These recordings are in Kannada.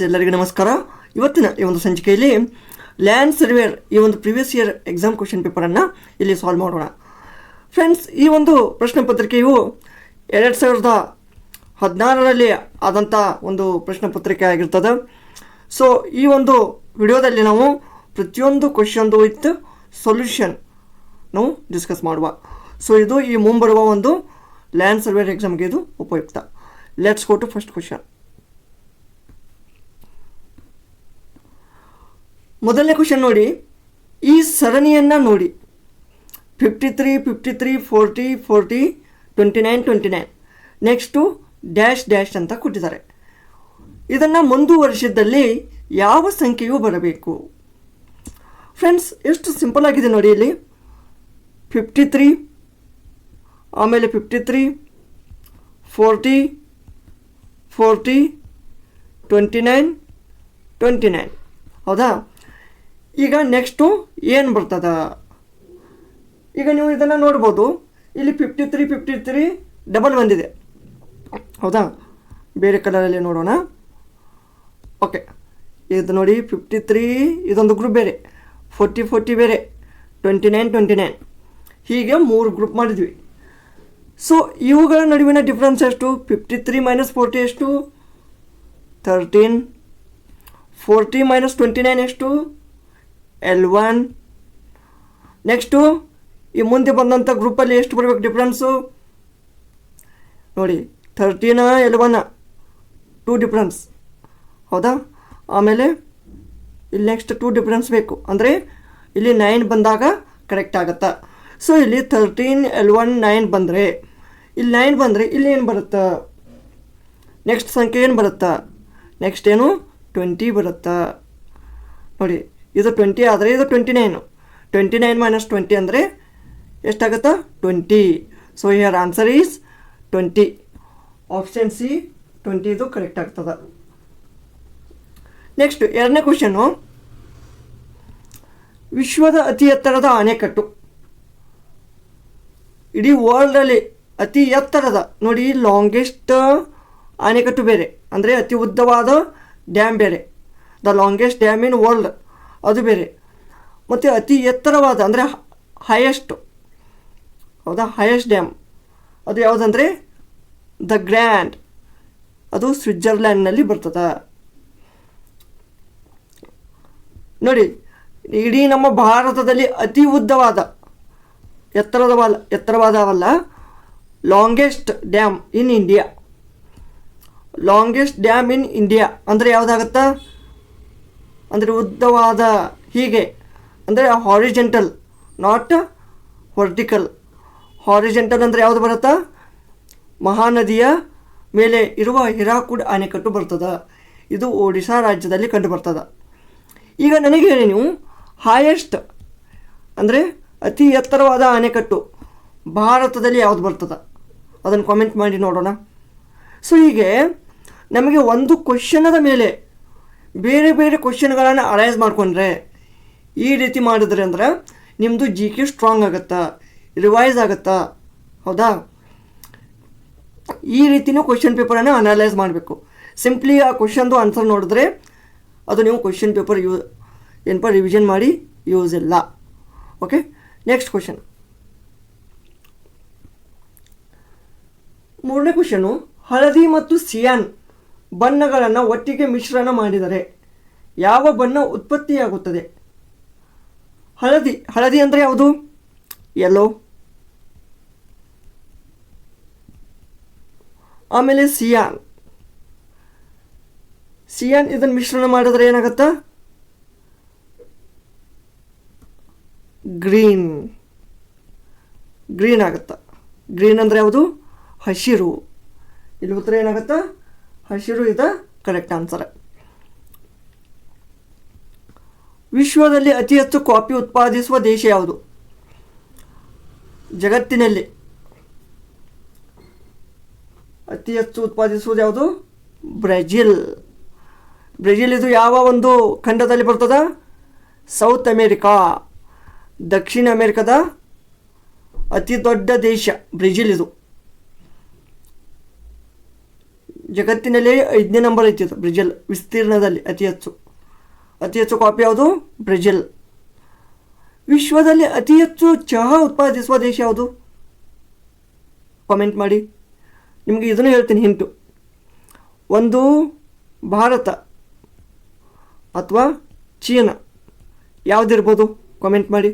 ಎಲ್ಲರಿಗೂ ನಮಸ್ಕಾರ. ಇವತ್ತಿನ ಈ ಒಂದು ಸಂಚಿಕೆಯಲ್ಲಿ ಲ್ಯಾಂಡ್ ಸರ್ವೇರ್ ಈ ಒಂದು ಪ್ರಿವಿಯಸ್ ಇಯರ್ ಎಕ್ಸಾಮ್ ಕ್ವೆಶ್ಚನ್ ಪೇಪರನ್ನು ಇಲ್ಲಿ ಸಾಲ್ವ್ ಮಾಡೋಣ. ಫ್ರೆಂಡ್ಸ್, ಈ ಒಂದು ಪ್ರಶ್ನೆ ಪತ್ರಿಕೆಯು 2016ರಲ್ಲಿ ಆದಂಥ ಒಂದು ಪ್ರಶ್ನೆ ಪತ್ರಿಕೆ ಆಗಿರ್ತದೆ. ಸೊ ಈ ಒಂದು ವಿಡಿಯೋದಲ್ಲಿ ನಾವು ಪ್ರತಿಯೊಂದು ಕ್ವೆಶ್ಚನ್ದು ವಿತ್ ಸೊಲ್ಯೂಷನ್ ನಾವು ಡಿಸ್ಕಸ್ ಮಾಡುವ. ಸೊ ಇದು ಈ ಮುಂಬರುವ ಒಂದು ಲ್ಯಾಂಡ್ ಸರ್ವೇರ್ ಎಕ್ಸಾಮ್ಗೆ ಇದು ಉಪಯುಕ್ತ. Let's go to first question. ಮೊದಲನೇ ಕ್ವೆಶ್ಚನ್ ನೋಡಿ, ಈ ಸರಣಿಯನ್ನು ನೋಡಿ. 53, 53, 40, 40, 29, 29. ನೆಕ್ಸ್ಟು ಡ್ಯಾಶ್ ಡ್ಯಾಶ್ ಅಂತ ಕೊಟ್ಟಿದ್ದಾರೆ. ಇದನ್ನು ಮುಂದುವರಿಸಿದ್ದಲ್ಲಿ ಯಾವ ಸಂಖ್ಯೆಯು ಬರಬೇಕು? ಫ್ರೆಂಡ್ಸ್, ಎಷ್ಟು ಸಿಂಪಲ್ ಆಗಿದೆ ನೋಡಿ. ಇಲ್ಲಿ 53, ಆಮೇಲೆ 53, 40, 40, 29, 29. ಹೌದಾ? ಈಗ ನೆಕ್ಸ್ಟು ಏನು ಬರ್ತದ? ಈಗ ನೀವು ಇದನ್ನು ನೋಡ್ಬೋದು. ಇಲ್ಲಿ 53, 53 ಡಬಲ್ ಬಂದಿದೆ. ಹೌದಾ? ಬೇರೆ ಕಲರಲ್ಲಿ ನೋಡೋಣ. ಓಕೆ, ಇದು ನೋಡಿ 53 ಇದೊಂದು ಗ್ರೂಪ್ ಬೇರೆ, 40, 40 ಬೇರೆ, 29, 29 ಹೀಗೆ 3 ಗ್ರೂಪ್ ಮಾಡಿದ್ವಿ. ಸೊ ಇವುಗಳ ನಡುವಿನ ಡಿಫ್ರೆನ್ಸ್ ಎಷ್ಟು? 53 ಮೈನಸ್ 40 ಎಷ್ಟು? 13. 40 ಮೈನಸ್ 29 ಎಷ್ಟು? L1. ನೆಕ್ಸ್ಟು ಈ ಮುಂದೆ ಬಂದಂಥ ಗ್ರೂಪಲ್ಲಿ ಎಷ್ಟು ಬರಬೇಕು ಡಿಫ್ರೆನ್ಸು? ನೋಡಿ 13 L1 2 ಡಿಫ್ರೆನ್ಸ್. ಹೌದಾ? ಆಮೇಲೆ ಇಲ್ಲಿ ನೆಕ್ಸ್ಟ್ 2 ಡಿಫ್ರೆನ್ಸ್ ಬೇಕು, ಅಂದರೆ ಇಲ್ಲಿ 9 ಬಂದಾಗ ಕರೆಕ್ಟ್ ಆಗುತ್ತಾ? ಸೊ ಇಲ್ಲಿ 13 L1 9 ಬಂದರೆ, ಇಲ್ಲಿ 9 ಬಂದರೆ ಇಲ್ಲಿ ಏನು ಬರುತ್ತಾ? ನೆಕ್ಸ್ಟ್ ಸಂಖ್ಯೆ ಏನು ಬರುತ್ತಾ? ನೆಕ್ಸ್ಟ್ ಏನು? 20 ಬರುತ್ತಾ? ನೋಡಿ, ಇದು 20 ಆದರೆ ಇದು 29. 29 ಮೈನಸ್ 20 ಅಂದರೆ ಎಷ್ಟಾಗುತ್ತಾ? 20. So here answer is 20. Option C 20 ಇದು ಕರೆಕ್ಟ್ ಆಗ್ತದೆ. ನೆಕ್ಸ್ಟ್ ಎರಡನೇ ಕ್ವೆಶ್ಚನ್ನು, ವಿಶ್ವದ ಅತಿ ಎತ್ತರದ ಅಣೆಕಟ್ಟು. ಇಡೀ ವರ್ಲ್ಡಲ್ಲಿ ಅತಿ ಎತ್ತರದ ನೋಡಿ, ಲಾಂಗೆಸ್ಟ್ ಅಣೆಕಟ್ಟು ಬೇರೆ, ಅಂದರೆ ಅತಿ ಉದ್ದವಾದ ಡ್ಯಾಮ್ ಬೇರೆ. The longest dam in world ಅದು ಬೇರೆ, ಮತ್ತು ಅತಿ ಎತ್ತರವಾದ ಅಂದರೆ ಹೈಯೆಸ್ಟ್. ಹೌದಾ? ಹೈಯೆಸ್ಟ್ ಡ್ಯಾಮ್ ಅದು ಯಾವುದಂದರೆ ದ ಗ್ರ್ಯಾಂಡ್, ಅದು ಸ್ವಿಟ್ಜರ್ಲ್ಯಾಂಡ್ನಲ್ಲಿ ಬರ್ತದೆ. ನೋಡಿ, ಇಡೀ ನಮ್ಮ ಭಾರತದಲ್ಲಿ ಅತಿ ಉದ್ದವಾದ ಎತ್ತರವಾದವಲ್ಲ, longest dam in India. Longest dam in India ಅಂದರೆ ಯಾವುದಾಗತ್ತಾ? ಅಂದರೆ ಉದ್ದವಾದ, ಹೀಗೆ ಅಂದರೆ ಹಾರಿಜೆಂಟಲ್, ನಾಟ್ ವರ್ಟಿಕಲ್. ಹಾರಿಜೆಂಟಲ್ ಅಂದರೆ ಯಾವುದು ಬರುತ್ತಾ? ಮಹಾನದಿಯ ಮೇಲೆ ಇರುವ ಹಿರಾಕುಡ್ ಅಣೆಕಟ್ಟು ಬರ್ತದೆ. ಇದು ಒಡಿಶಾ ರಾಜ್ಯದಲ್ಲಿ ಕಂಡು ಬರ್ತದೆ. ಈಗ ನನಗೆ ಹೇಳಿ ನೀವು, ಹೈಯೆಸ್ಟ್ ಅಂದರೆ ಅತಿ ಎತ್ತರವಾದ ಅಣೆಕಟ್ಟು ಭಾರತದಲ್ಲಿ ಯಾವುದು ಬರ್ತದೆ? ಅದನ್ನು ಕಾಮೆಂಟ್ ಮಾಡಿ ನೋಡೋಣ. ಸೊ ಹೀಗೆ ನಮಗೆ ಒಂದು ಕ್ವೆಶ್ಚನದ ಮೇಲೆ ಬೇರೆ ಬೇರೆ ಕ್ವೆಶ್ಚನ್ಗಳನ್ನು ಅರೈಸ್ ಮಾಡಿಕೊಂಡ್ರೆ, ಈ ರೀತಿ ಮಾಡಿದ್ರೆ ಅಂದ್ರೆ ನಿಮ್ಮದು GK ಸ್ಟ್ರಾಂಗ್ ಆಗುತ್ತಾ, ರಿವೈಸ್ ಆಗುತ್ತಾ? ಹೌದಾ? ಈ ರೀತಿಯೂ ಕ್ವೆಶ್ಚನ್ ಪೇಪರನ್ನು ಅನಲೈಸ್ ಮಾಡಬೇಕು. ಸಿಂಪ್ಲಿ ಆ ಕ್ವೆಶ್ಚನ್ದು ಆನ್ಸರ್ ನೋಡಿದ್ರೆ ಅದು ನೀವು ಕ್ವೆಶ್ಚನ್ ಪೇಪರ್ ಏನಪ್ಪ ರಿವಿಷನ್ ಮಾಡಿ ಯೂಸ್ ಇಲ್ಲ. Okay, next question. ಮೂರನೇ ಕ್ವೆಶ್ಚನು, ಹಳದಿ ಮತ್ತು ಸಿಯಾನ್ ಬಣ್ಣಗಳನ್ನು ಒಟ್ಟಿಗೆ ಮಿಶ್ರಣ ಮಾಡಿದರೆ ಯಾವ ಬಣ್ಣ ಉತ್ಪತ್ತಿಯಾಗುತ್ತದೆ? ಹಳದಿ ಅಂದರೆ ಯಾವುದು? ಯೆಲ್ಲೋ. ಆಮೇಲೆ ಸಿಯಾನ್ ಇದನ್ನು ಮಿಶ್ರಣ ಮಾಡಿದ್ರೆ ಏನಾಗುತ್ತಾ? ಗ್ರೀನ್ ಆಗುತ್ತಾ? ಗ್ರೀನ್ ಅಂದರೆ ಯಾವುದು? ಹಸಿರು. ಇಲ್ಲಿ ಉತ್ತರ ಏನಾಗುತ್ತಾ? ಹಸಿರು ಇದು ಕರೆಕ್ಟ್ ಆನ್ಸರ್. ವಿಶ್ವದಲ್ಲಿ ಅತಿ ಹೆಚ್ಚು ಕಾಫಿ ಉತ್ಪಾದಿಸುವ ದೇಶ ಯಾವುದು? ಜಗತ್ತಿನಲ್ಲಿ ಅತಿ ಹೆಚ್ಚು ಉತ್ಪಾದಿಸುವುದು ಯಾವುದು? ಬ್ರೆಜಿಲ್. ಇದು ಯಾವ ಒಂದು ಖಂಡದಲ್ಲಿ ಬರ್ತದ? ಸೌತ್ ಅಮೇರಿಕಾ, ದಕ್ಷಿಣ ಅಮೇರಿಕಾದ ಅತಿ ದೊಡ್ಡ ದೇಶ ಬ್ರೆಜಿಲ್. ಇದು ಜಗತ್ತಿನಲ್ಲಿ 5ನೇ ನಂಬರ್ ಐತಿ ಇದು ಬ್ರೆಜಿಲ್ ವಿಸ್ತೀರ್ಣದಲ್ಲಿ ಅತಿ ಹೆಚ್ಚು ಕಾಫಿ ಯಾವುದು? ಬ್ರೆಜಿಲ್. ವಿಶ್ವದಲ್ಲಿ ಅತಿ ಹೆಚ್ಚು ಚಹಾ ಉತ್ಪಾದಿಸುವ ದೇಶ ಯಾವುದು? ಕಾಮೆಂಟ್ ಮಾಡಿ. ನಿಮಗೆ ಇದನ್ನು ಹೇಳ್ತೀನಿ ಹಿಂಟು. ಒಂದು ಭಾರತ ಅಥವಾ ಚೀನಾ, ಯಾವುದಿರ್ಬೋದು? ಕಾಮೆಂಟ್ ಮಾಡಿ.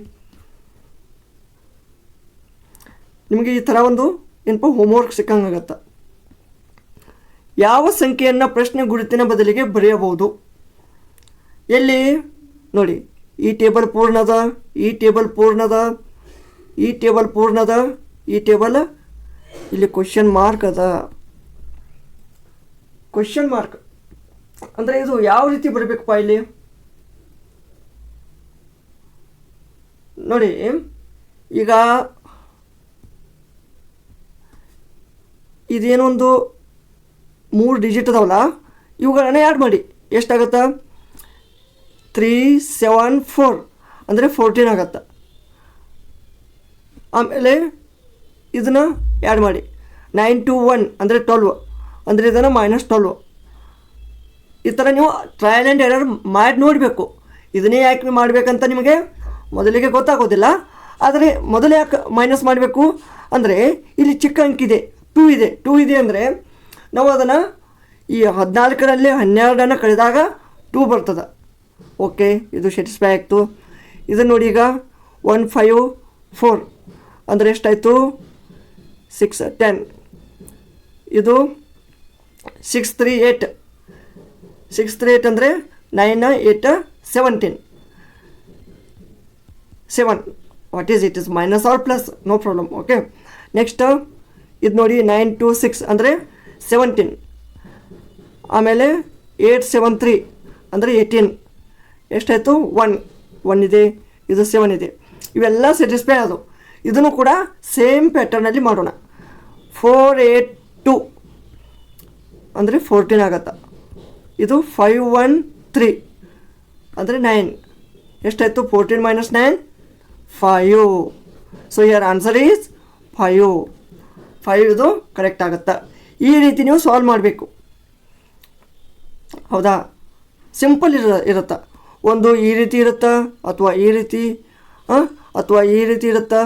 ನಿಮಗೆ ಈ ಥರ ಒಂದು ಏನಪ್ಪ ಹೋಮ್ವರ್ಕ್ ಸಿಕ್ಕಂಗಾಗತ್ತೆ. ಯಾವ ಸಂಖ್ಯೆಯನ್ನು ಪ್ರಶ್ನೆ ಗುರುತಿನ ಬದಲಿಗೆ ಬರೆಯಬಹುದು? ಎಲ್ಲಿ ನೋಡಿ, ಈ ಟೇಬಲ್ ಪೂರ್ಣದ, ಈ ಟೇಬಲ್ ಪೂರ್ಣದ, ಈ ಟೇಬಲ್ ಪೂರ್ಣದ, ಈ ಟೇಬಲ್ ಇಲ್ಲಿ ಕ್ವಶನ್ ಮಾರ್ಕ್ ಅದ. ಕ್ವಶನ್ ಮಾರ್ಕ್ ಅಂದರೆ ಇದು ಯಾವ ರೀತಿ ಬರಬೇಕಪ್ಪ ಇಲ್ಲಿ ನೋಡಿ. ಈಗ ಇದೇನೊಂದು 3 ಡಿಜಿಟ್ ಅದಾವಲ್ಲ, ಇವುಗಳನ್ನ ಆ್ಯಡ್ ಮಾಡಿ ಎಷ್ಟಾಗತ್ತಾ? 374 ಅಂದರೆ 14 ಆಗತ್ತೆ. ಆಮೇಲೆ ಇದನ್ನು ಆ್ಯಡ್ ಮಾಡಿ 921 ಅಂದರೆ 12 ಅಂದರೆ ಇದನ್ನು -12. ಈ ಥರ ನೀವು ಟ್ರಯಲ್ ಆ್ಯಂಡ್ ಎರರ್ ಮಾಡಿ ನೋಡಬೇಕು. ಇದನ್ನೇ ಯಾಕೆ ಮಾಡಬೇಕಂತ ನಿಮಗೆ ಮೊದಲಿಗೆ ಗೊತ್ತಾಗೋದಿಲ್ಲ. ಆದರೆ ಮೊದಲೇ ಯಾಕೆ ಮೈನಸ್ ಮಾಡಬೇಕು ಅಂದರೆ ಇಲ್ಲಿ ಚಿಕ್ಕ ಅಂಕಿದೆ 2 ಇದೆ. 2 ಇದೆ ಅಂದರೆ ನಾವು ಅದನ್ನು ಈ 14ರಲ್ಲಿ 12 ಕಳೆದಾಗ 2 ಬರ್ತದೆ. ಓಕೆ, ಇದು ಸ್ಯಾಟಿಸ್ಫೈ ಆಯಿತು. ಇದನ್ನು ನೋಡಿ, ಈಗ 154 ಅಂದರೆ ಎಷ್ಟಾಯಿತು? 610. ಇದು 638. 638 ಅಂದರೆ 9 8 17. 7 what is it is minus or plus? No problem. Okay, next ಇದು ನೋಡಿ 926 ಅಂದರೆ 17. ಆಮೇಲೆ 873 ಅಂದರೆ 18. ಎಷ್ಟಾಯಿತು? 1 ಇದೆ, ಇದು 7 ಇದೆ. ಇವೆಲ್ಲ ಸ್ಯಾಟಿಸ್ಫೈ ಆದವು. ಇದನ್ನು ಕೂಡ ಸೇಮ್ ಪ್ಯಾಟರ್ನಲ್ಲಿ ಮಾಡೋಣ. 482 ಅಂದರೆ 14 ಆಗತ್ತೆ. ಇದು 513 ಅಂದರೆ 9. ಎಷ್ಟಾಯಿತು? 14 - 9 5. ಸೊ ಹಿಯರ್ ಆನ್ಸರ್ ಈಸ್ 5 ಇದು ಕರೆಕ್ಟ್ ಆಗುತ್ತೆ. ಈ ರೀತಿ ನೀವು ಸಾಲ್ವ್ ಮಾಡಬೇಕು. ಹೌದಾ? ಸಿಂಪಲ್ ಇರುತ್ತೆ. ಒಂದು ಈ ರೀತಿ ಇರುತ್ತಾ, ಅಥವಾ ಈ ರೀತಿ, ಅಥವಾ ಈ ರೀತಿ ಇರುತ್ತಾ.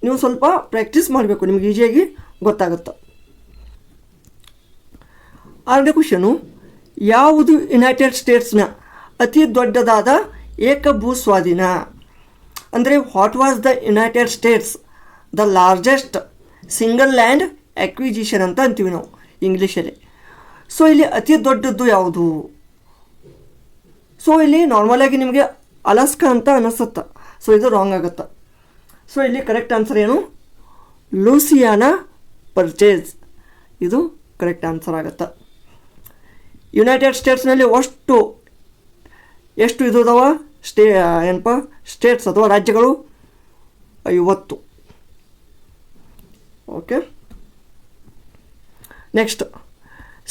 ನೀವು ಸ್ವಲ್ಪ ಪ್ರಾಕ್ಟೀಸ್ ಮಾಡಬೇಕು, ನಿಮ್ಗೆ ಈಸಿಯಾಗಿ ಗೊತ್ತಾಗುತ್ತೆ. 6ನೇ ಕ್ವಶನು, ಯಾವುದು ಯುನೈಟೆಡ್ ಸ್ಟೇಟ್ಸ್ನ ಅತಿ ದೊಡ್ಡದಾದ ಏಕಭೂ ಸ್ವಾಧೀನ? ಅಂದರೆ what was the United States the largest single land acquisition ಅಂತ ಅಂತೀವಿ ನಾವು ಇಂಗ್ಲೀಷಲ್ಲಿ. ಸೊ ಇಲ್ಲಿ ಅತಿ ದೊಡ್ಡದ್ದು ಯಾವುದು? ಸೊ ಇಲ್ಲಿ ನಾರ್ಮಲಾಗಿ ನಿಮಗೆ ಅಲಾಸ್ಕಾ ಅಂತ ಅನಿಸುತ್ತೆ. ಸೊ ಇದು ರಾಂಗ್ ಆಗುತ್ತೆ. ಸೊ ಇಲ್ಲಿ ಕರೆಕ್ಟ್ ಆನ್ಸರ್ ಏನು? ಲೂಸಿಯಾನಾ ಪರ್ಚೇಸ್. ಇದು ಕರೆಕ್ಟ್ ಆನ್ಸರ್ ಆಗುತ್ತೆ. ಯುನೈಟೆಡ್ ಸ್ಟೇಟ್ಸ್ನಲ್ಲಿ ಎಷ್ಟು ಇದು ಅದಾವ ಏನಪ್ಪ ಸ್ಟೇಟ್ಸ್ ಅಥವಾ ರಾಜ್ಯಗಳು? 50. ಓಕೆ, ನೆಕ್ಸ್ಟ್,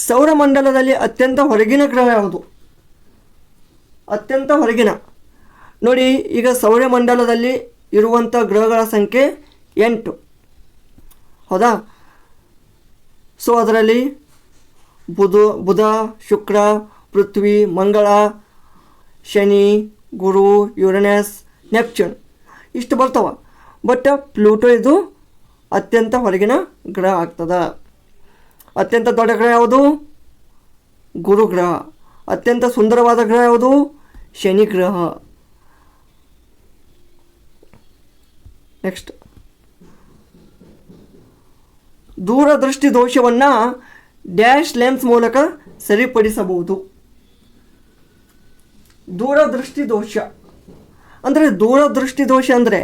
ಸೌರಮಂಡಲದಲ್ಲಿ ಅತ್ಯಂತ ಹೊರಗಿನ ಗ್ರಹ ಯಾವುದು? ಅತ್ಯಂತ ಹೊರಗಿನ ನೋಡಿ, ಈಗ ಸೌರಮಂಡಲದಲ್ಲಿ ಇರುವಂಥ ಗ್ರಹಗಳ ಸಂಖ್ಯೆ 8. ಹೌದಾ? ಸೊ ಅದರಲ್ಲಿ ಬುಧ, ಶುಕ್ರ, ಪೃಥ್ವಿ, ಮಂಗಳ, ಶನಿ, ಗುರು, ಯುರೇನಸ್, ನೆಪ್ಚೂನ್ ಇಷ್ಟು ಬರ್ತಾವ. ಬಟ್ ಪ್ಲೂಟೋ ಇದು ಅತ್ಯಂತ ಹೊರಗಿನ ಗ್ರಹ ಆಗ್ತದೆ. ಅತ್ಯಂತ ದೊಡ್ಡ ಗ್ರಹ ಯಾವುದು? ಗುರು ಗ್ರಹ. ಅತ್ಯಂತ ಸುಂದರವಾದ ಗ್ರಹ ಯಾವುದು? ಶನಿ ಗ್ರಹ. ನೆಕ್ಸ್ಟ್, ದೂರದೃಷ್ಟಿ ದೋಷವನ್ನು ಡ್ಯಾಶ್ ಲೆನ್ಸ್ ಮೂಲಕ ಸರಿಪಡಿಸಬಹುದು. ದೂರದೃಷ್ಟಿ ದೋಷ ಅಂದರೆ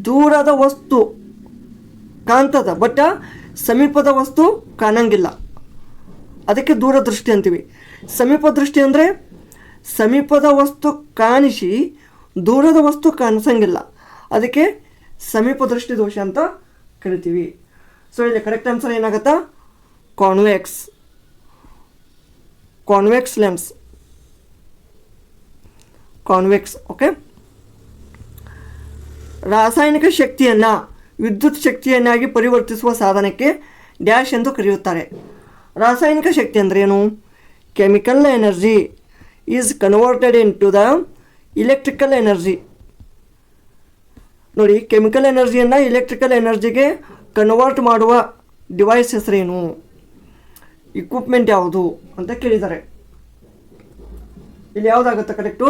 ದೂರದ ವಸ್ತು ಕಾಣ್ತದ, ಬಟ್ ಸಮೀಪದ ವಸ್ತು ಕಾಣಂಗಿಲ್ಲ. ಅದಕ್ಕೆ ದೂರದೃಷ್ಟಿ ಅಂತೀವಿ. ಸಮೀಪ ದೃಷ್ಟಿ ಅಂದರೆ ಸಮೀಪದ ವಸ್ತು ಕಾಣಿಸಿ ದೂರದ ವಸ್ತು ಕಾಣಿಸಂಗಿಲ್ಲ. ಅದಕ್ಕೆ ಸಮೀಪ ದೃಷ್ಟಿ ದೋಷ ಅಂತ ಕರಿತೀವಿ. ಸೊ ಇಲ್ಲಿ ಕರೆಕ್ಟ್ ಆನ್ಸರ್ ಏನಾಗುತ್ತಾ? Convex lens. ಕಾನ್ವೆಕ್ಸ್. ಓಕೆ, ರಾಸಾಯನಿಕ ಶಕ್ತಿಯನ್ನು ವಿದ್ಯುತ್ ಶಕ್ತಿಯನ್ನಾಗಿ ಪರಿವರ್ತಿಸುವ ಸಾಧನಕ್ಕೆ ಡ್ಯಾಶ್ ಎಂದು ಕರೆಯುತ್ತಾರೆ. ರಾಸಾಯನಿಕ ಶಕ್ತಿ ಅಂದ್ರೇನು? Chemical energy is converted into the electrical energy. ನೋಡಿ, ಕೆಮಿಕಲ್ ಎನರ್ಜಿಯನ್ನು ಇಲೆಕ್ಟ್ರಿಕಲ್ ಎನರ್ಜಿಗೆ ಕನ್ವರ್ಟ್ ಮಾಡುವ ಡಿವೈಸ್ ಹೆಸರೇನು? ಇಕ್ವಿಪ್ಮೆಂಟ್ ಯಾವುದು ಅಂತ ಕೇಳಿದ್ದಾರೆ. ಇಲ್ಲಿ ಯಾವುದಾಗತ್ತಾ ಕರೆಕ್ಟು?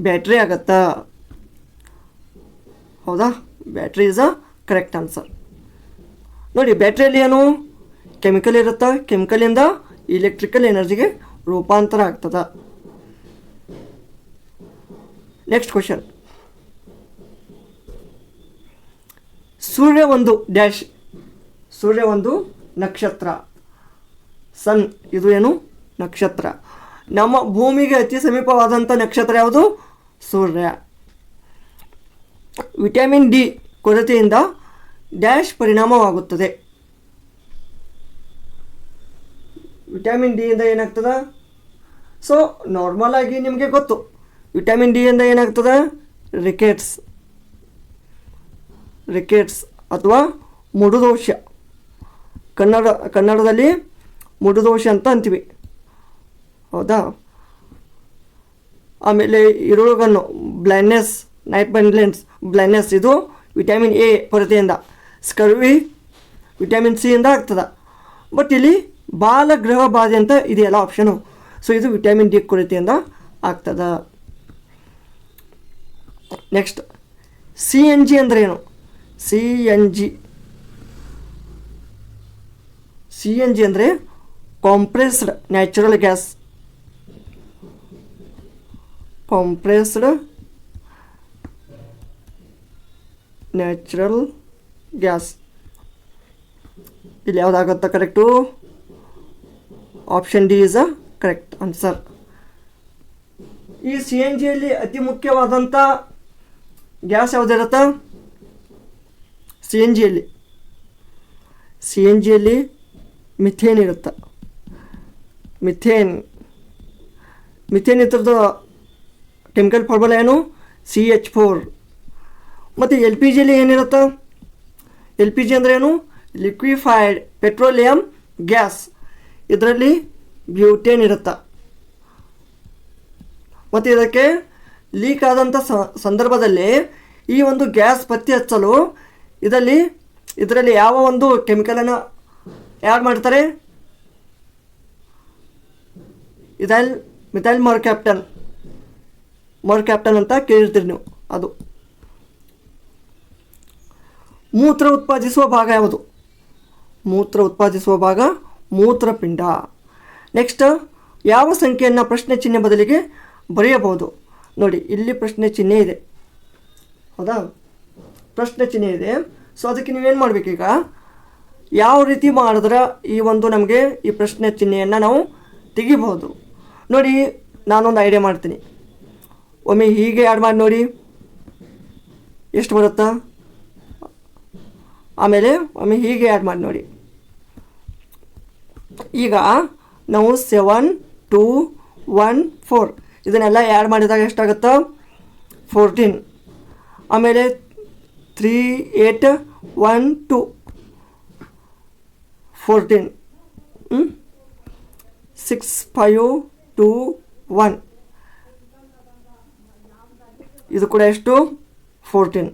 ಬ್ಯಾಟ್ರಿ ಆಗತ್ತಾ? ಹೌದಾ? Battery is a correct answer. ನೋಡಿ, ಬ್ಯಾಟ್ರಿಯಲ್ಲಿ ಏನು ಕೆಮಿಕಲ್ ಇರುತ್ತಾ? ಕೆಮಿಕಲಿಂದ ಇಲೆಕ್ಟ್ರಿಕಲ್ ಎನರ್ಜಿಗೆ ರೂಪಾಂತರ ಆಗ್ತದ. Next question. ಸೂರ್ಯ ಒಂದು ಡ್ಯಾಶ್. ಸೂರ್ಯ ಒಂದು ನಕ್ಷತ್ರ, ಸನ್. ಇದು ಏನು? ನಕ್ಷತ್ರ. ನಮ್ಮ ಭೂಮಿಗೆ ಅತಿ ಸಮೀಪವಾದಂಥ ನಕ್ಷತ್ರ ಯಾವುದು? ಸೂರ್ಯ. ವಿಟಮಿನ್ ಡಿ ಕೊರತೆಯಿಂದ ಡ್ಯಾಶ್ ಪರಿಣಾಮವಾಗುತ್ತದೆ. ವಿಟಮಿನ್ ಡಿ ಇಂದ ಏನಾಗ್ತದ? ಸೊ ನಾರ್ಮಲ್ ಆಗಿ ನಿಮಗೆ ಗೊತ್ತು, ವಿಟಮಿನ್ ಡಿ ಇಂದ ಏನಾಗ್ತದೆ? ರಿಕೆಟ್ಸ್ ಅಥವಾ ಮುಡುದೋಷ. ಕನ್ನಡದಲ್ಲಿ ಮುಡುದೋಷ ಅಂತ ಅಂತೀವಿ, ಹೌದಾ? ಆಮೇಲೆ ಇರುಳುಗಣ್ಣು, ಬ್ಲೈಂಡ್ನೆಸ್, ನೈಟ್ ಬ್ಲೈಂಡ್ನೆಸ್, ಇದು ವಿಟಮಿನ್ ಎ ಕೊರತೆಯಿಂದ. ಸ್ಕರ್ವಿ ವಿಟಮಿನ್ ಸಿ ಇಂದ ಆಗ್ತದೆ. ಬಟ್ ಇಲ್ಲಿ ಬಾಲಗ್ರಹ ಬಾಧೆ ಅಂತ ಇದೆಯಲ್ಲ ಆಪ್ಷನು, ಸೊ ಇದು ವಿಟಮಿನ್ ಡಿ ಕೊರತೆಯಿಂದ ಆಗ್ತದೆ. ನೆಕ್ಸ್ಟ್, ಸಿ ಎನ್ ಜಿ ಅಂದರೆ ಏನು? ಸಿ ಎನ್ ಜಿ ಅಂದರೆ compressed natural gas. Compressed natural gas. ಇಲ್ಲಿ ಯಾವುದಾಗುತ್ತಾ correct? Option D is a correct answer. ಈ ಸಿ ಎನ್ ಜಿಯಲ್ಲಿ ಅತಿ ಮುಖ್ಯವಾದಂಥ ಗ್ಯಾಸ್ ಯಾವುದಿರುತ್ತೆ? ಸಿ ಎನ್ ಜಿಯಲ್ಲಿ ಮಿಥೇನ್ ಇರುತ್ತೆ. ಮಿಥೇನ್ ಇದ್ರದ್ದು ಕೆಮಿಕಲ್ ಫಾರ್ಮುಲಾ ಏನು? CH4. ಮತ್ತು ಎಲ್ ಪಿ ಜಿಯಲ್ಲಿ ಏನಿರುತ್ತೆ? ಎಲ್ ಪಿ ಜಿ ಅಂದರೆ ಏನು? Liquefied petroleum gas. ಇದರಲ್ಲಿ ಬ್ಯೂಟೇನ್ ಇರುತ್ತೆ. ಮತ್ತು ಇದಕ್ಕೆ ಲೀಕ್ ಆದಂಥ ಸಂದರ್ಭದಲ್ಲಿ ಈ ಒಂದು ಗ್ಯಾಸ್ ಪತ್ತೆ ಹಚ್ಚಲು ಇದರಲ್ಲಿ ಯಾವ ಒಂದು ಕೆಮಿಕಲನ್ನು ಆ್ಯಡ್ ಮಾಡ್ತಾರೆ? ಮಿಥೈಲ್ ಮರ್ಕ್ಯಾಪ್ಟನ್ ಅಂತ ಕೇಳಿರ್ತೀರಿ ನೀವು. ಅದು ಮೂತ್ರ ಉತ್ಪಾದಿಸುವ ಭಾಗ ಯಾವುದು? ಮೂತ್ರಪಿಂಡ. ನೆಕ್ಸ್ಟ್, ಯಾವ ಸಂಖ್ಯೆಯನ್ನು ಪ್ರಶ್ನೆ ಚಿಹ್ನೆ ಬದಲಿಗೆ ಬರೆಯಬಹುದು? ನೋಡಿ, ಇಲ್ಲಿ ಪ್ರಶ್ನೆ ಚಿಹ್ನೆ ಇದೆ, ಹೌದಾ? ಪ್ರಶ್ನೆ ಚಿಹ್ನೆ ಇದೆ. ಸೊ ಅದಕ್ಕೆ ನೀವೇನು ಮಾಡಬೇಕೀಗ? ಯಾವ ರೀತಿ ಮಾಡಿದ್ರೆ ಈ ಒಂದು ನಮಗೆ ಈ ಪ್ರಶ್ನೆ ಚಿಹ್ನೆಯನ್ನು ನಾವು ತೆಗಿಬಹುದು? ನೋಡಿ, ನಾನೊಂದು ಐಡಿಯಾ ಮಾಡ್ತೀನಿ. ಒಮ್ಮೆ ಹೀಗೆ ಆ್ಯಡ್ ಮಾಡಿ ನೋಡಿ ಎಷ್ಟು ಬರುತ್ತಾ. ಆಮೇಲೆ ಒಮ್ಮೆ ಹೀಗೆ ಆ್ಯಡ್ ಮಾಡಿ ನೋಡಿ. ಈಗ ನಾವು 7, 2, 1, 4 ಇದನ್ನೆಲ್ಲ ಆ್ಯಡ್ ಮಾಡಿದಾಗ ಎಷ್ಟಾಗುತ್ತಾ? 14. ಆಮೇಲೆ 3, 8, 1, 2 14. 6, 5, 2, 1 ಇದು ಕೂಡ ಎಷ್ಟು? 14.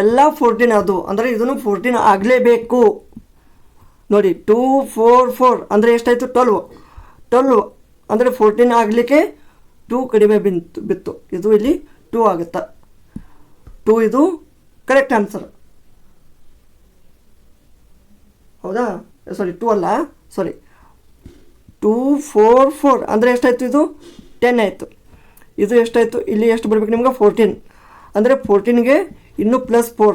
ಎಲ್ಲ 14 ಅದು ಅಂದರೆ ಇದನ್ನು 14 ಆಗಲೇಬೇಕು. ನೋಡಿ, 2, 4, 4 ಅಂದರೆ ಎಷ್ಟಾಯಿತು? 12 ಅಂದರೆ 14 ಆಗಲಿಕ್ಕೆ 2 ಕಡಿಮೆ ಬಿತ್ತು. ಇದು ಇಲ್ಲಿ 2 ಆಗುತ್ತಾ? 2 ಇದು ಕರೆಕ್ಟ್ ಆನ್ಸರ್, ಹೌದಾ? 2 ಅಲ್ಲ, 2, 4, 4 ಅಂದರೆ ಎಷ್ಟಾಯಿತು? ಇದು 10 ಆಯಿತು. ಇದು ಎಷ್ಟಾಯಿತು? ಇಲ್ಲಿ ಎಷ್ಟು ಬರಬೇಕು ನಿಮ್ಗೆ? 14 ಅಂದರೆ 14ಗೆ ಇನ್ನೂ +4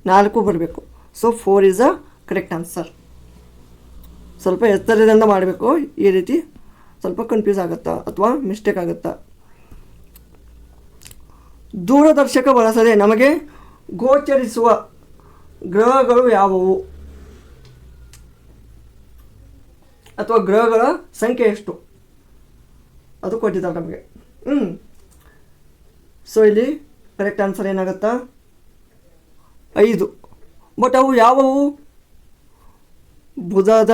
4 ಬರಬೇಕು. So 4 is a correct answer. ಸ್ವಲ್ಪ ಎತ್ತರದಿಂದ ಮಾಡಬೇಕು, ಈ ರೀತಿ ಸ್ವಲ್ಪ ಕನ್ಫ್ಯೂಸ್ ಆಗುತ್ತಾ ಅಥವಾ ಮಿಸ್ಟೇಕ್ ಆಗುತ್ತಾ? ದೂರದರ್ಶಕ ಬಳಸದೆ ನಮಗೆ ಗೋಚರಿಸುವ ಗ್ರಹಗಳು ಯಾವುವು? ಅಥವಾ ಗ್ರಹಗಳ ಸಂಖ್ಯೆ ಎಷ್ಟು ಅದು ಕೊಟ್ಟಿದ್ದಾರೆ ನಮಗೆ. ಸೊ ಇಲ್ಲಿ ಕರೆಕ್ಟ್ ಆನ್ಸರ್ ಏನಾಗುತ್ತಾ? 5. ಬಟ್ ಅವು ಯಾವುವು? ಬುಧದ,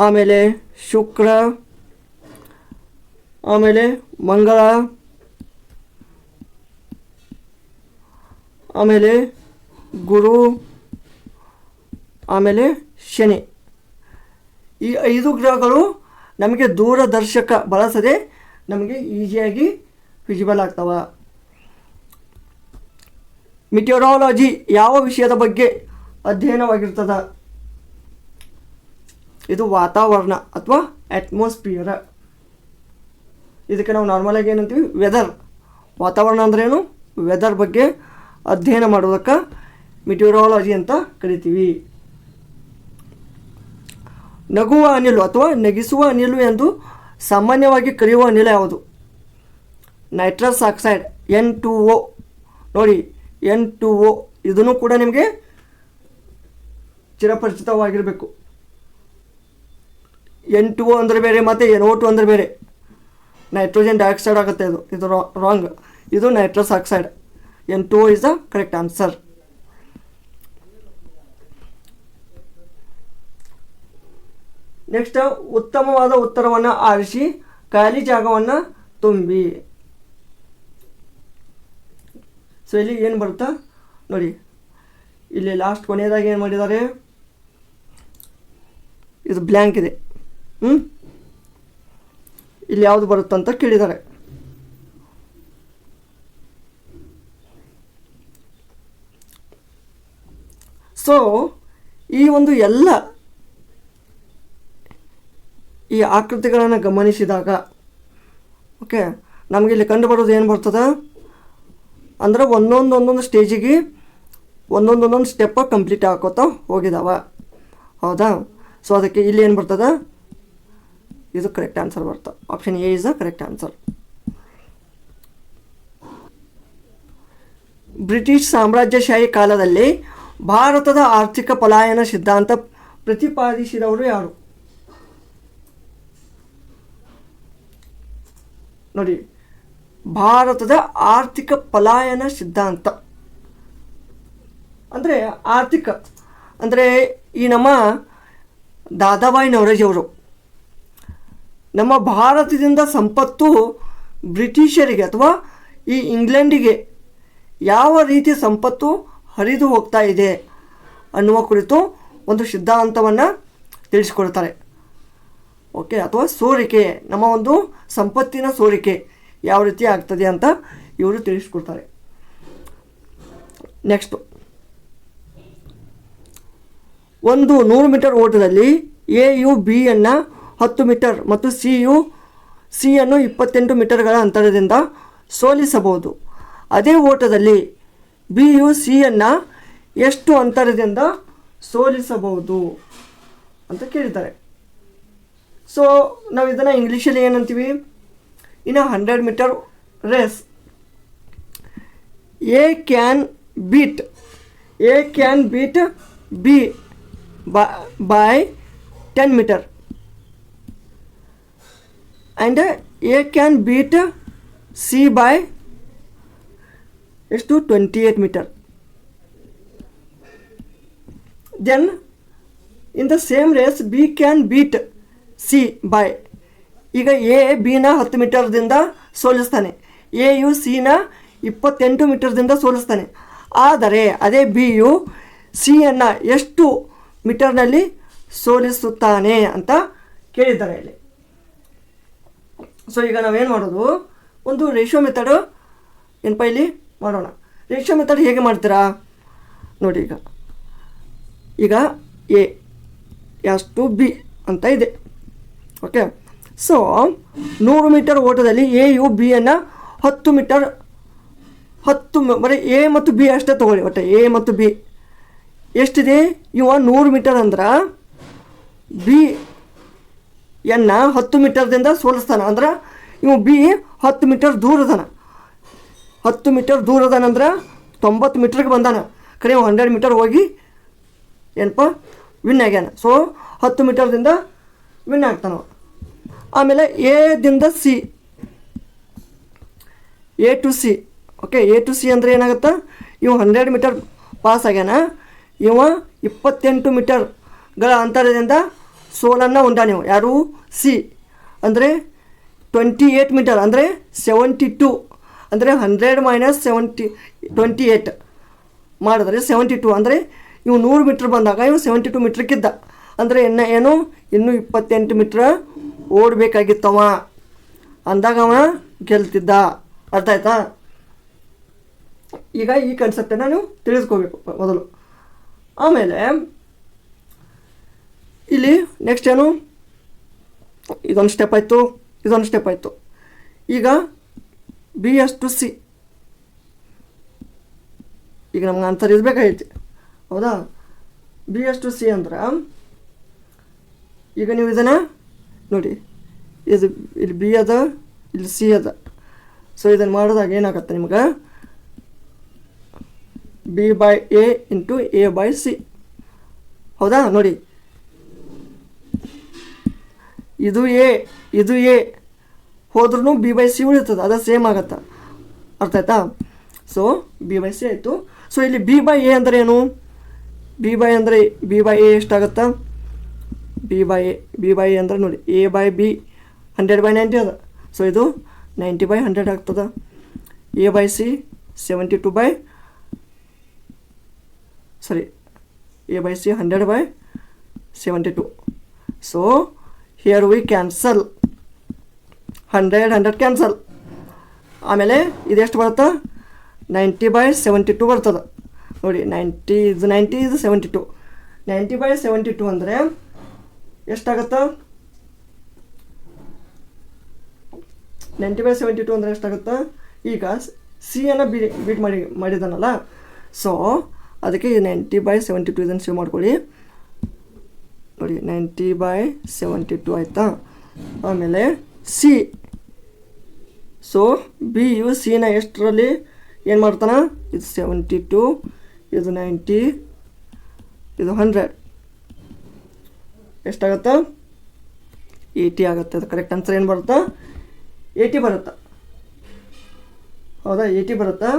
ಆಮೇಲೆ ಶುಕ್ರ, ಆಮೇಲೆ ಮಂಗಳ, ಆಮೇಲೆ ಗುರು, ಆಮೇಲೆ ಶನಿ. ಈ 5 ಗ್ರಹಗಳು ನಮಗೆ ದೂರದರ್ಶಕ ಬಳಸದೆ ನಮಗೆ ಈಸಿಯಾಗಿ ವಿಸಿಬಲ್ ಆಗ್ತವೆ. ಮಿಟಿಯೋರಾಲಜಿ ಯಾವ ವಿಷಯದ ಬಗ್ಗೆ ಅಧ್ಯಯನವಾಗಿರ್ತದ? ಇದು ವಾತಾವರಣ ಅಥವಾ ಅಟ್ಮಾಸ್ಫಿಯರ್. ಇದಕ್ಕೆ ನಾವು ನಾರ್ಮಲಾಗಿ ಏನಂತೀವಿ? ವೆದರ್. ವಾತಾವರಣ ಅಂದ್ರೇನು? ವೆದರ್ ಬಗ್ಗೆ ಅಧ್ಯಯನ ಮಾಡೋದಕ್ಕೆ ಮಿಟಿಯೋರಾಲಜಿ ಅಂತ ಕರಿತೀವಿ. ನಗುವ ಅನಿಲು ಅಥವಾ ನಗಿಸುವ ಅನಿಲು ಎಂದು ಸಾಮಾನ್ಯವಾಗಿ ಕರೆಯುವ ಅನಿಲ ಯಾವುದು? Nitrous oxide, N2O. ನೋಡಿ, N2O ಇದನ್ನು ಕೂಡ ನಿಮಗೆ ಚಿರಪರಿಚಿತವಾಗಿರಬೇಕು. N2O ಅಂದರೆ ಬೇರೆ, ಮತ್ತು NO2 ಅಂದರೆ ಬೇರೆ. ನೈಟ್ರೋಜನ್ ಡೈಆಕ್ಸೈಡ್ ಆಗುತ್ತೆ. ಇದು ರಾಂಗ್. ಇದು nitrous oxide. N2O is the correct answer. Next, ಉತ್ತಮವಾದ ಉತ್ತರವನ್ನು ಆರಿಸಿ ಖಾಲಿ ಜಾಗವನ್ನು ತುಂಬಿ. ಸೊ ಇಲ್ಲಿ ಏನು ಬರುತ್ತಾ ನೋಡಿ, ಇಲ್ಲಿ ಲಾಸ್ಟ್ ಕೊನೆಯದಾಗಿ ಏನು ಮಾಡಿದ್ದಾರೆ? ಇದು ಬ್ಲ್ಯಾಂಕ್ ಇದೆ. ಇಲ್ಲಿ ಯಾವುದು ಬರುತ್ತಂತ ಕೇಳಿದ್ದಾರೆ. ಸೊ ಈ ಒಂದು ಎಲ್ಲ ಈ ಆಕೃತಿಗಳನ್ನು ಗಮನಿಸಿದಾಗ ಓಕೆ, ನಮಗೆ ಇಲ್ಲಿ ಕಂಡು ಬರೋದು ಏನು ಬರ್ತದೆ ಅಂದರೆ ಒಂದೊಂದು ಸ್ಟೇಜಿಗೆ ಒಂದೊಂದು ಸ್ಟೆಪ್ ಕಂಪ್ಲೀಟ್ ಹಾಕೋತಾ ಹೋಗಿದಾವ. ಹೌದಾ? ಸೊ ಅದಕ್ಕೆ ಇಲ್ಲಿ ಏನು ಬರ್ತದೆ? ಇದು ಕರೆಕ್ಟ್ ಆನ್ಸರ್ ಬರ್ತದೆ. Option A is the correct answer. British ಸಾಮ್ರಾಜ್ಯಶಾಹಿ ಕಾಲದಲ್ಲಿ ಭಾರತದ ಆರ್ಥಿಕ ಪಲಾಯನ ಸಿದ್ಧಾಂತ ಪ್ರತಿಪಾದಿಸಿದವರು ಯಾರು? ನೋಡಿ, ಭಾರತದ ಆರ್ಥಿಕ ಪಲಾಯನ ಸಿದ್ಧಾಂತ ಅಂದರೆ ಆರ್ಥಿಕ ಅಂದರೆ ಈ ನಮ್ಮ ದಾದಾಬಾಯಿ ನವರೋಜಿ ಅವರು ನಮ್ಮ ಭಾರತದಿಂದ ಸಂಪತ್ತು ಬ್ರಿಟಿಷರಿಗೆ ಅಥವಾ ಈ ಇಂಗ್ಲೆಂಡಿಗೆ ಯಾವ ರೀತಿ ಸಂಪತ್ತು ಹರಿದು ಹೋಗ್ತಾ ಇದೆ ಅನ್ನುವ ಕುರಿತು ಒಂದು ಸಿದ್ಧಾಂತವನ್ನು ತಿಳಿಸಿಕೊಡ್ತಾರೆ. ಓಕೆ, ಅಥವಾ ಸೋರಿಕೆ, ನಮ್ಮ ಒಂದು ಸಂಪತ್ತಿನ ಸೋರಿಕೆ ಯಾವ ರೀತಿ ಆಗ್ತದೆ ಅಂತ ಇವರು ತಿಳಿಸ್ಕೊಡ್ತಾರೆ. ನೆಕ್ಸ್ಟು, ಒಂದು 100 ಮೀಟರ್ ಓಟದಲ್ಲಿ ಎ ಯು ಬಿ ಅನ್ನು 10 ಮೀಟರ್ ಮತ್ತು ಸಿ ಅನ್ನು 28 ಮೀಟರ್ಗಳ ಅಂತರದಿಂದ ಸೋಲಿಸಬಹುದು. ಅದೇ ಓಟದಲ್ಲಿ ಬಿ ಯು ಸಿ ಅನ್ನು ಎಷ್ಟು ಅಂತರದಿಂದ ಸೋಲಿಸಬಹುದು ಅಂತ ಕೇಳಿದ್ದಾರೆ. ಸೊ ನಾವು ಇದನ್ನು ಇಂಗ್ಲೀಷಲ್ಲಿ ಏನಂತೀವಿ? In 100 metre race A can beat B by 10 meter and A can beat C by 28 meter. Then in the same race B can beat C by, ಈಗ ಎ ಬಿನ 10 ಮೀಟರ್ದಿಂದ ಸೋಲಿಸ್ತಾನೆ, ಎ ಯು ಸಿನ 28 ಮೀಟರ್ದಿಂದ ಸೋಲಿಸ್ತಾನೆ. ಆದರೆ ಅದೇ ಬಿ ಯು ಸಿಯನ್ನು ಎಷ್ಟು ಮೀಟರ್ನಲ್ಲಿ ಸೋಲಿಸುತ್ತಾನೆ ಅಂತ ಕೇಳಿದ್ದಾರೆ ಇಲ್ಲಿ. ಸೊ ಈಗ ನಾವೇನು ಮಾಡೋದು? ಒಂದು ರೇಷಿಯೋ ಮೆಥಡು ಏನಪ್ಪ ಇಲ್ಲಿ ಮಾಡೋಣ. ರೇಷಿಯೋ ಮೆಥಡ್ ಹೇಗೆ ಮಾಡ್ತೀರಾ ನೋಡಿ. ಈಗ ಎ ಎಷ್ಟು ಬಿ ಅಂತ ಇದೆ. ಓಕೆ, ಸೊ 100 ಮೀಟರ್ ಓಟದಲ್ಲಿ ಎ ಯು ಬಿಯನ್ನು 10 ಮೀಟರ್ ಬರೀ ಎ ಮತ್ತು ಬಿ ಅಷ್ಟೇ ತೊಗೊಳ್ಳಿ. ಒಟ್ಟು ಎ ಮತ್ತು ಬಿ ಎಷ್ಟಿದೆ? ಇವ 100 ಮೀಟರ್ ಅಂದ್ರೆ ಬಿ ಎನ್ನ 10 ಮೀಟರ್ದಿಂದ ಸೋಲಿಸ್ತಾನೆ. ಅಂದ್ರೆ ಇವು ಬಿ 10 ಮೀಟರ್ ದೂರದಾನ. 10 ಮೀಟರ್ ದೂರದಾನಂದ್ರೆ 90 ಮೀಟರ್ಗೆ ಬಂದಾನ. ಕರೆ 100 ಮೀಟರ್ ಹೋಗಿ ಏನಪ್ಪ ವಿನ್ ಆಗ್ಯಾನ. ಸೊ 10 ಮೀಟರ್ದಿಂದ ವಿನ್ ಆಗ್ತಾನ. ಆಮೇಲೆ ಎದಿಂದ C, A to C. Okay, A to C ಅಂದರೆ ಏನಾಗುತ್ತೆ? ಇವು 100 ಮೀಟರ್ ಪಾಸ್ ಆಗ್ಯಾನ. ಇವ 28 ಮೀಟರ್ಗಳ ಅಂತರದಿಂದ ಸೋಲನ್ನು ಉಂಟಾಣಿವು. ಯಾರು? ಸಿ. ಅಂದರೆ 28 ಮೀಟರ್ ಅಂದರೆ 72 ಅಂದರೆ 100 ಮೈನಸ್ 28 ಮಾಡಿದ್ರೆ 72 ಅಂದರೆ ಇವು 100 ಮೀಟ್ರ್ ಬಂದಾಗ ಇವು 72 ಮೀಟ್ರ್ಕ್ಕಿದ್ದ. ಅಂದರೆ ಇನ್ನೂ 28 ಮೀಟ್ರ್ ಓಡಬೇಕಾಗಿತ್ತವ ಅಂದಾಗ ಅವ ಗೆಲ್ತಿದ್ದ. ಅರ್ಥ ಆಯ್ತಾ? ಈಗ ಈ ಕಾನ್ಸೆಪ್ಟನ್ನು ನೀವು ತಿಳಿಸ್ಕೋಬೇಕು ಮೊದಲು. ಆಮೇಲೆ ಇಲ್ಲಿ ನೆಕ್ಸ್ಟ್ ಏನು, ಇದೊಂದು ಸ್ಟೆಪ್ ಆಯಿತು, ಇದೊಂದು ಸ್ಟೆಪ್ ಆಯಿತು. ಈಗ ಬಿ ಎಸ್ ಟು ಸಿ, ಈಗ ನಮ್ಗೆ ಆನ್ಸರ್ ಇರಬೇಕಾಗೈತಿ, ಹೌದಾ? ಬಿ ಎಸ್ ಟು ಸಿ ಅಂದ್ರೆ ಈಗ ನೀವು ಇದನ್ನು ನೋಡಿ, ಇದು ಇಲ್ಲಿ ಬಿ ಅದ, ಇಲ್ಲಿ ಸಿ ಅದ. ಸೊ ಇದನ್ನು ಮಾಡಿದಾಗ ಏನಾಗುತ್ತೆ ನಿಮ್ಗೆ, B by A into A by C, ಹೌದಾ? ನೋಡಿ, ಇದು ಎ ಹೋದ್ರೂ ಬಿ ಬೈ ಸಿ ಉಳಿತದೆ, ಅದು ಸೇಮ್ ಆಗುತ್ತೆ. ಅರ್ಥ ಆಯ್ತಾ? ಸೊ ಬಿ ಬೈ ಸಿ ಆಯಿತು. ಸೊ ಇಲ್ಲಿ ಬಿ ಬೈ ಎ ಅಂದರೆ ಏನು? ಬಿ ಬೈ ಎ ಎಷ್ಟಾಗುತ್ತೆ? ಬಿ ಬೈ ಎ ಅಂದರೆ ನೋಡಿ, ಎ ಬೈ ಬಿ 100/90 ಅದ. ಸೊ ಇದು 90/100 ಆಗ್ತದೆ. A by C 100/72. So here V cancel 100 cancel. ಆಮೇಲೆ ಇದೆಷ್ಟು ಬರುತ್ತೆ? 90/72 ಬರ್ತದೆ. ನೋಡಿ, 90 ಇದು 72. 90/72 ಅಂದರೆ ಎಷ್ಟಾಗುತ್ತೆ? 90/72 ಅಂದರೆ ಎಷ್ಟಾಗುತ್ತೆ? ಈಗ ಸಿಯನ್ನು ಬೀಟ್ ಮಾಡಿದಾನಲ್ಲ, ಸೊ ಅದಕ್ಕೆ 90/72 ಇದನ್ನು ಸೇವ್ ಮಾಡ್ಕೊಳ್ಳಿ. ನೋಡಿ, 90/72 ಆಯಿತಾ? ಆಮೇಲೆ ಸಿ, ಸೊ ಬಿ ಯು ಸಿನ ಎಷ್ಟರಲ್ಲಿ ಏನು ಮಾಡ್ತಾನೆ? ಇದು 72, ಇದು 90, ಇದು 100, ಎಷ್ಟಾಗುತ್ತೆ? 80 ಆಗುತ್ತೆ. ಅದು ಕರೆಕ್ಟ್ ಆನ್ಸರ್ ಏನು ಬರುತ್ತಾ? 80 ಬರುತ್ತಾ, ಹೌದಾ? 80 ಬರುತ್ತಾ?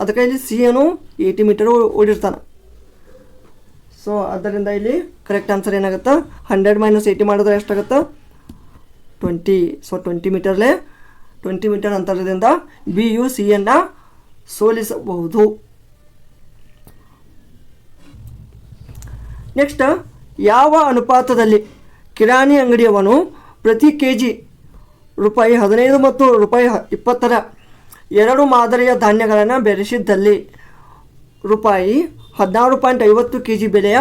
ಅದಕ್ಕೆ ಇಲ್ಲಿ ಸಿ ಏನು 80 ಮೀಟರ್ ಓಡಿರ್ತಾನೆ. ಸೊ ಆದ್ದರಿಂದ ಇಲ್ಲಿ ಕರೆಕ್ಟ್ ಆನ್ಸರ್ ಏನಾಗುತ್ತೆ? 100 - 80 ಮಾಡಿದ್ರೆ ಎಷ್ಟಾಗುತ್ತೆ? 20. ಸೊ 20 ಮೀಟರ್ ಅಂತರದಿಂದ ಬಿ ಯು ಸಿಯನ್ನು ಸೋಲಿಸಬಹುದು. ನೆಕ್ಸ್ಟ್, ಯಾವ ಅನುಪಾತದಲ್ಲಿ ಕಿರಾಣಿ ಅಂಗಡಿಯವನು ಪ್ರತಿ kg ₹15 ಮತ್ತು ₹20 ಎರಡು ಮಾದರಿಯ ಧಾನ್ಯಗಳನ್ನು ಬೆರೆಸಿದ್ದಲ್ಲಿ ₹16.50 kg ಬೆಲೆಯ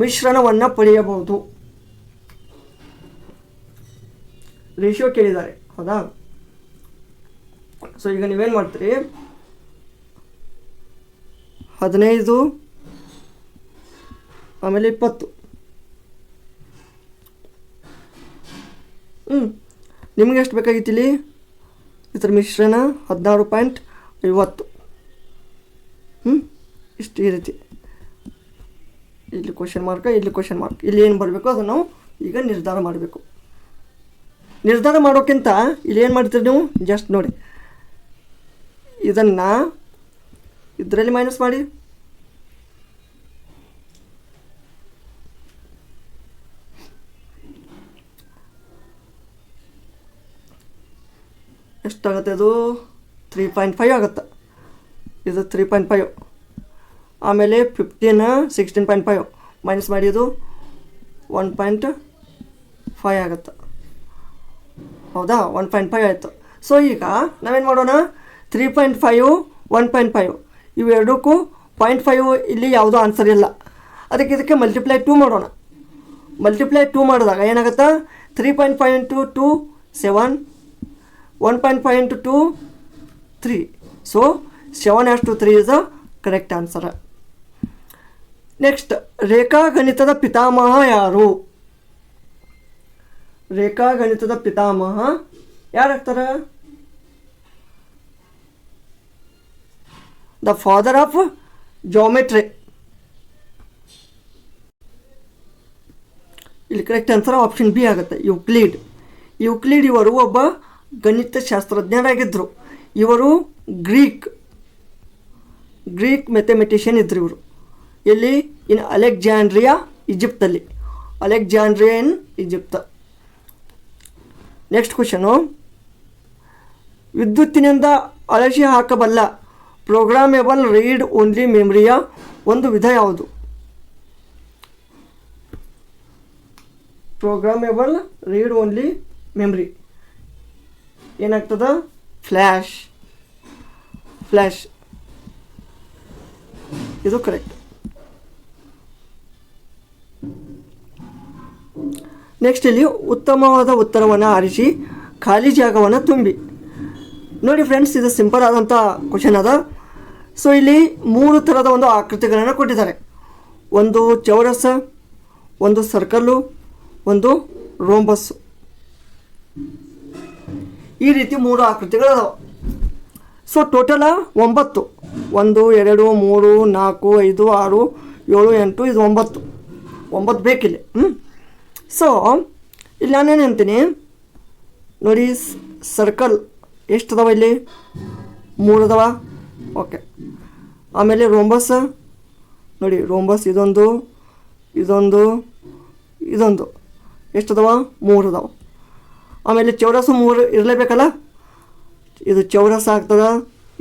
ಮಿಶ್ರಣವನ್ನು ಪಡೆಯಬಹುದು? ರೇಷಿಯೋ ಕೇಳಿದ್ದಾರೆ, ಹೌದಾ? ಸೊ ಈಗ ನೀವೇನು ಮಾಡ್ತೀರಿ, 15 ಆಮೇಲೆ 20, ನಿಮ್ಗೆ ಎಷ್ಟು ಬೇಕಾಗಿತ್ತಿಲ್ಲಿ? ಇದರ ಮಿಶ್ರಣ 16.50. ಇಷ್ಟು ಈ ರೀತಿ, ಇಲ್ಲಿ ಕ್ವಶನ್ ಮಾರ್ಕ್, ಇಲ್ಲಿ ಕ್ವಶನ್ ಮಾರ್ಕ್, ಇಲ್ಲಿ ಏನು ಬರಬೇಕು ಅದನ್ನು ನಾವು ಈಗ ನಿರ್ಧಾರ ಮಾಡಬೇಕು. ನಿರ್ಧಾರ ಮಾಡೋಕ್ಕಿಂತ ಇಲ್ಲಿ ಏನು ಮಾಡ್ತೀರಿ ನೀವು? ಜಸ್ಟ್ ನೋಡಿ, ಇದನ್ನು ಇದರಲ್ಲಿ ಮೈನಸ್ ಮಾಡಿ, ಎಷ್ಟಾಗುತ್ತೆ? ಅದು 3.5 ಆಗುತ್ತೆ. ಇದು 3.5. ಆಮೇಲೆ 15 16.5 ಮೈನಸ್ ಮಾಡಿ, ಇದು 1.5 ಆಗುತ್ತೆ, ಹೌದಾ? 1.5 ಆಯಿತು. ಸೊ ಈಗ ನಾವೇನು ಮಾಡೋಣ? 3.5 1.5 ಇವೆರಡಕ್ಕೂ 0.5 ಇಲ್ಲಿ ಯಾವುದೂ ಆನ್ಸರ್ ಇಲ್ಲ. ಅದಕ್ಕೆ ಇದಕ್ಕೆ ಮಲ್ಟಿಪ್ಲೈ 2 ಮಾಡೋಣ. ಮಲ್ಟಿಪ್ಲೈ 2 ಮಾಡಿದಾಗ ಏನಾಗುತ್ತೆ? 3.5 × 2 7, 1.5 × 2 3. So 7/3 is the correct answer. Next, ರೇಖಾಗಣಿತದ ಪಿತಾಮಹ ಯಾರು? ರೇಖಾಗಣಿತದ ಪಿತಾಮಹ ಯಾರಾಗ್ತಾರೆ? The father of geometry. ಇಲ್ಲಿ ಕರೆಕ್ಟ್ ಆನ್ಸರ್ ಆಪ್ಷನ್ ಬಿ ಆಗುತ್ತೆ, ಯುಕ್ಲಿಡ್. ಇವರು ಒಬ್ಬ ಗಣಿತಶಾಸ್ತ್ರಜ್ಞರಾಗಿದ್ದರು. ಇವರು ಗ್ರೀಕ್ ಮ್ಯಾಥಮೆಟಿಷಿಯನ್ ಇದ್ದರು. ಇವರು ಎಲ್ಲಿ? ಇನ್ ಅಲೆಕ್ಸಾಂಡ್ರಿಯಾ ಈಜಿಪ್ತಲ್ಲಿ. Alexandria in Egypt. Next question, ವಿದ್ಯುತ್ತಿನಿಂದ ಅಳಿಸಿ ಹಾಕಬಲ್ಲ ಪ್ರೋಗ್ರಾಮೇಬಲ್ ರೀಡ್ ಓನ್ಲಿ ಮೆಮ್ರಿಯ ಒಂದು ವಿಧ ಯಾವುದು? ಪ್ರೋಗ್ರಾಮೇಬಲ್ ರೀಡ್ ಓನ್ಲಿ ಮೆಮ್ರಿ ಏನಾಗ್ತದ? ಫ್ಲ್ಯಾಶ್. ಇದು ಕರೆಕ್ಟ್. ನೆಕ್ಸ್ಟ್ ಇಲ್ಲಿ ಉತ್ತಮವಾದ ಉತ್ತರವನ್ನು ಆರಿಸಿ ಖಾಲಿ ಜಾಗವನ್ನು ತುಂಬಿ. ನೋಡಿ ಫ್ರೆಂಡ್ಸ್, ಇದು ಸಿಂಪಲ್ ಆದಂಥ ಕ್ವಶನ್ ಅದ. ಸೊ ಇಲ್ಲಿ 3 ಥರದ ಒಂದು ಆಕೃತಿಗಳನ್ನು ಕೊಟ್ಟಿದ್ದಾರೆ. ಒಂದು ಚೌರಸ, ಒಂದು ಸರ್ಕಲ್ಲು, ಒಂದು ರೋಂಬಸ್ಸು. ಈ ರೀತಿ 3 ಆಕೃತಿಗಳದಾವೆ. So total 9. 1 2 3 4 5 6 7 8 ಇದು 9 ಬೇಕಿಲ್ಲ. ಸೊ ಇಲ್ಲಿ ನಾನೇನು ಅಂತೀನಿ ನೋಡಿ, ಸರ್ಕಲ್ ಎಷ್ಟು ಅದಾವ ಇಲ್ಲಿ? 3 ಅದಾವ. ಓಕೆ. ಆಮೇಲೆ ರೋಂಬಸ್ ನೋಡಿ, ರೋಂಬಸ್ ಇದೊಂದು ಎಷ್ಟು ಅದಾವ? 3 ಅದಾವ. ಆಮೇಲೆ ಚೌರಸು 3 ಇರಲೇಬೇಕಲ್ಲ. ಇದು ಚೌರಸ ಆಗ್ತದ,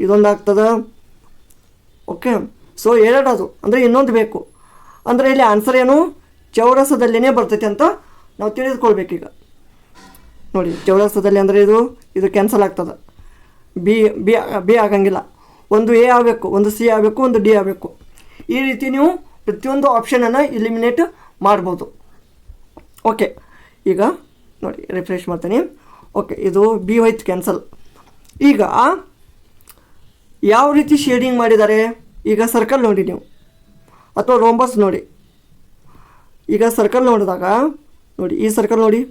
ಇದೊಂದು ಆಗ್ತದ. ಓಕೆ. ಸೊ 2 ಅದು ಅಂದರೆ ಇನ್ನೊಂದು ಬೇಕು. ಅಂದರೆ ಇಲ್ಲಿ ಆನ್ಸರ್ ಏನು? ಚೌರಸದಲ್ಲಿನೇ ಬರ್ತೈತೆ ಅಂತ ನಾವು ತಿಳಿದುಕೊಳ್ಬೇಕೀಗ. ನೋಡಿ, ಚೌರಸದಲ್ಲಿ ಅಂದರೆ ಇದು ಕ್ಯಾನ್ಸಲ್ ಆಗ್ತದೆ. ಬಿ ಆಗಂಗಿಲ್ಲ. ಒಂದು ಎ ಆಗಬೇಕು, ಒಂದು ಸಿ ಆಗಬೇಕು, ಒಂದು ಡಿ ಆಗಬೇಕು. ಈ ರೀತಿ ನೀವು ಪ್ರತಿಯೊಂದು ಆಪ್ಷನನ್ನು ಇಲಿಮಿನೇಟ್ ಮಾಡ್ಬೋದು. ಓಕೆ. ಈಗ ನೋಡಿ, ರಿಫ್ರೆಶ್ ಮಾಡ್ತೀನಿ. ಓಕೆ, ಇದು ಬಿ ಹೋಯ್ತು, ಕ್ಯಾನ್ಸಲ್. ಈಗ ಯಾವ ರೀತಿ ಶೇಡಿಂಗ್ ಮಾಡಿದ್ದಾರೆ? ಈಗ ಸರ್ಕಲ್ ನೋಡಿ ನೀವು, ಅಥವಾ ರೋಂಬಸ್ ನೋಡಿ. ಈಗ ಸರ್ಕಲ್ ನೋಡಿದಾಗ ನೋಡಿ, ಈ ಸರ್ಕಲ್ ನೋಡಿ,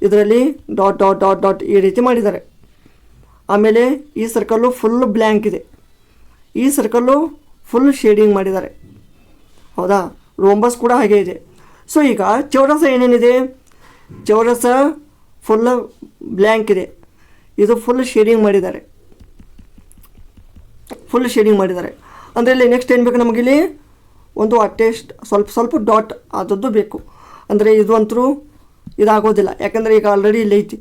ಇದರಲ್ಲಿ ಡಾಟ್ ಡಾಟ್ ಡಾಟ್ ಡಾಟ್ ಈ ರೀತಿ ಮಾಡಿದ್ದಾರೆ. ಆಮೇಲೆ ಈ ಸರ್ಕಲ್ಲು ಫುಲ್ ಬ್ಲ್ಯಾಂಕ್ ಇದೆ, ಈ ಸರ್ಕಲ್ಲು ಫುಲ್ ಶೇಡಿಂಗ್ ಮಾಡಿದ್ದಾರೆ. ಹೌದಾ? ರೋಂಬಸ್ ಕೂಡ ಹಾಗೆ ಇದೆ. ಸೊ ಈಗ ಚೌರಸ ಏನೇನಿದೆ? ಚೌರಸ ಫುಲ್ ಬ್ಲ್ಯಾಂಕ್ ಇದೆ, ಇದು ಫುಲ್ ಶೇಡಿಂಗ್ ಮಾಡಿದ್ದಾರೆ. ಅಂದರೆ ಇಲ್ಲಿ ನೆಕ್ಸ್ಟ್ ಏನು ಬೇಕು ನಮಗಿಲ್ಲಿ? ಒಂದು ಅಟ್ಲೀಸ್ಟ್ ಸ್ವಲ್ಪ ಡಾಟ್ ಆದದ್ದು ಬೇಕು. ಅಂದರೆ ಇದು ಅಂತರೂ ಇದಾಗೋದಿಲ್ಲ, ಯಾಕಂದರೆ ಈಗ ಆಲ್ರೆಡಿ ಇಲ್ಲಿ ಐತಿ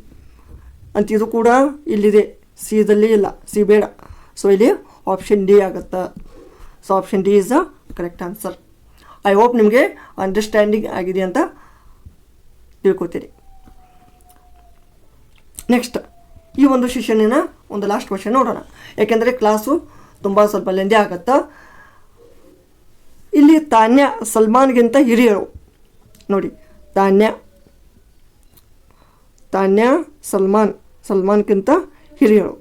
ಅಂತ. ಇದು ಕೂಡ ಇಲ್ಲಿದೆ, ಸಿದಲ್ಲಿ ಇಲ್ಲ, ಸಿ ಬೇಡ. ಸೊ ಇಲ್ಲಿ ಆಪ್ಷನ್ ಡಿ ಆಗುತ್ತೆ. So option D is the correct answer. I hope ನಿಮಗೆ ಅಂಡರ್ಸ್ಟ್ಯಾಂಡಿಂಗ್ ಆಗಿದೆ ಅಂತ ತಿಳ್ಕೊತೀರಿ. ನೆಕ್ಸ್ಟ್ ಈ ಒಂದು ಸೆಷನ್ನಿನ ಒಂದು ಲಾಸ್ಟ್ ಕ್ವಶನ್ ನೋಡೋಣ, ಯಾಕೆಂದರೆ ಕ್ಲಾಸು ತುಂಬ ಸ್ವಲ್ಪ ಲೆಂದಿ ಆಗುತ್ತೆ. ಇಲ್ಲಿ ತಾನ್ಯ ಸಲ್ಮಾನ್ಗಿಂತ ಹಿರಿಯರು. ನೋಡಿ, ತಾನ್ಯ ಸಲ್ಮಾನ್ಗಿಂತ ಹಿರಿಯರು.